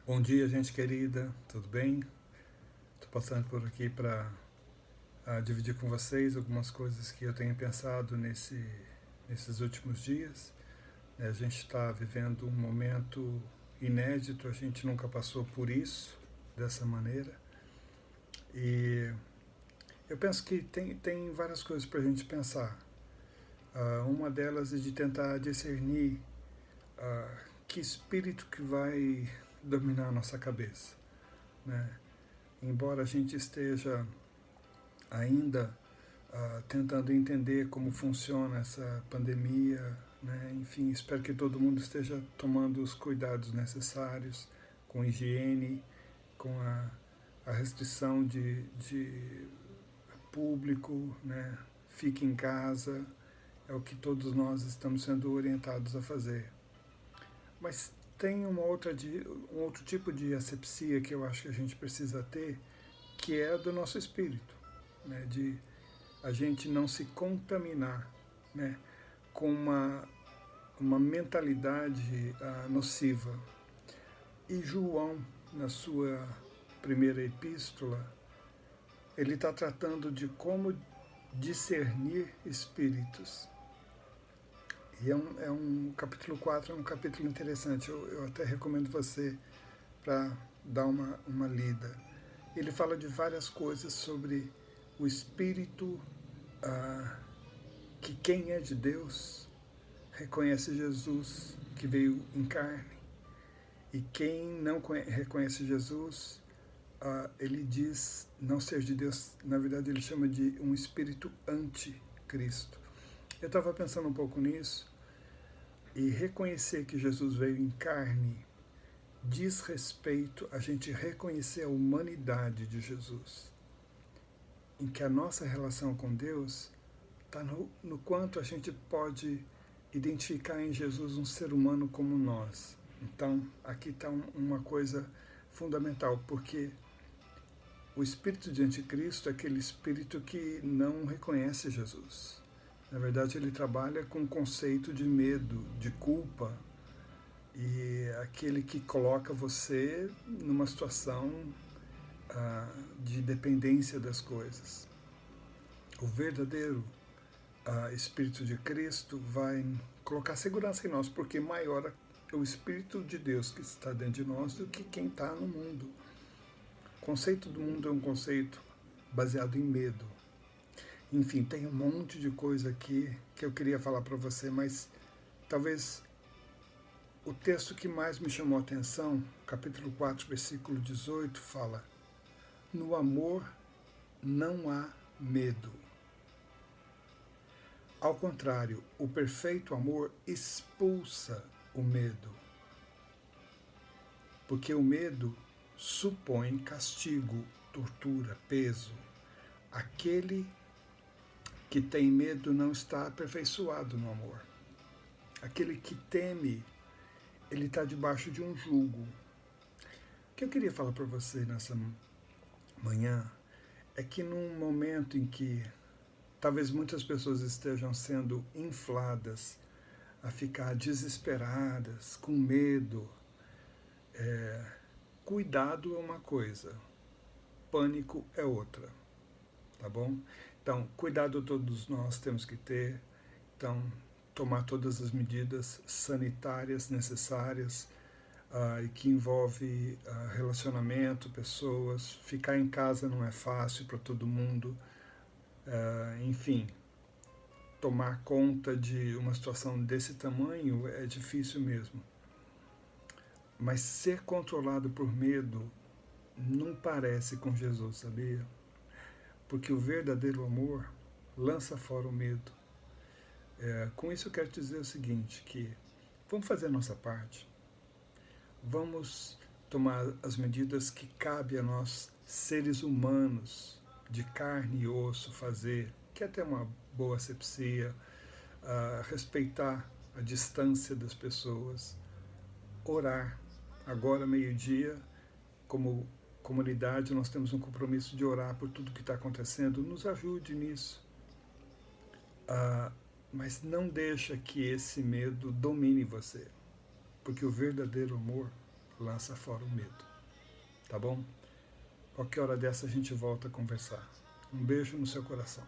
Bom dia, gente querida, tudo bem? Estou passando por aqui para dividir com vocês algumas coisas que eu tenho pensado nesses últimos dias. A gente está vivendo um momento inédito, a gente nunca passou por isso dessa maneira. E eu penso que tem várias coisas para a gente pensar. Uma delas é de tentar discernir que espírito que vai dominar a nossa cabeça, né? Embora a gente esteja ainda tentando entender como funciona essa pandemia, né? Enfim, espero que todo mundo esteja tomando os cuidados necessários com higiene, com a restrição de público, né? Fique em casa, é o que todos nós estamos sendo orientados a fazer. Mas tem um outro tipo de asepsia que eu acho que a gente precisa ter, que é do nosso espírito, né? De a gente não se contaminar, né? Com uma mentalidade nociva. E João, na sua primeira epístola, ele está tratando de como discernir espíritos. E capítulo 4 é um capítulo interessante, eu até recomendo você para dar uma lida. Ele fala de várias coisas sobre o espírito, que quem é de Deus reconhece Jesus que veio em carne. E quem não reconhece Jesus, ele diz não ser de Deus. Na verdade, ele chama de um espírito anticristo. Eu estava pensando um pouco nisso, e reconhecer que Jesus veio em carne diz respeito a gente reconhecer a humanidade de Jesus, em que a nossa relação com Deus está no quanto a gente pode identificar em Jesus um ser humano como nós. Então, aqui está uma coisa fundamental, porque o espírito de anticristo é aquele espírito que não reconhece Jesus. Na verdade, ele trabalha com o conceito de medo, de culpa, e aquele que coloca você numa situação de dependência das coisas. O verdadeiro Espírito de Cristo vai colocar segurança em nós, porque maior é o Espírito de Deus que está dentro de nós do que quem está no mundo. O conceito do mundo é um conceito baseado em medo. Enfim, tem um monte de coisa aqui que eu queria falar para você, mas talvez o texto que mais me chamou a atenção, capítulo 4, versículo 18, fala: no amor não há medo. Ao contrário, o perfeito amor expulsa o medo, porque o medo supõe castigo, tortura, peso. Aquele que tem medo não está aperfeiçoado no amor. Aquele que teme, ele está debaixo de um jugo. O que eu queria falar para você nessa manhã é que num momento em que talvez muitas pessoas estejam sendo infladas a ficar desesperadas, com medo, cuidado é uma coisa, pânico é outra, tá bom? Então, cuidado todos nós temos que ter, então, tomar todas as medidas sanitárias necessárias, e que envolve relacionamento, pessoas, ficar em casa não é fácil para todo mundo, enfim, tomar conta de uma situação desse tamanho é difícil mesmo. Mas ser controlado por medo não parece com Jesus, sabia? Porque o verdadeiro amor lança fora o medo. Com isso eu quero dizer o seguinte, que vamos fazer a nossa parte, vamos tomar as medidas que cabe a nós, seres humanos, de carne e osso, fazer, que é até uma boa asepsia, respeitar a distância das pessoas, orar. Agora, meio-dia, como comunidade, nós temos um compromisso de orar por tudo que está acontecendo. Nos ajude nisso. Mas não deixa que esse medo domine você, porque o verdadeiro amor lança fora o medo. Tá bom? Qualquer hora dessa a gente volta a conversar. Um beijo no seu coração.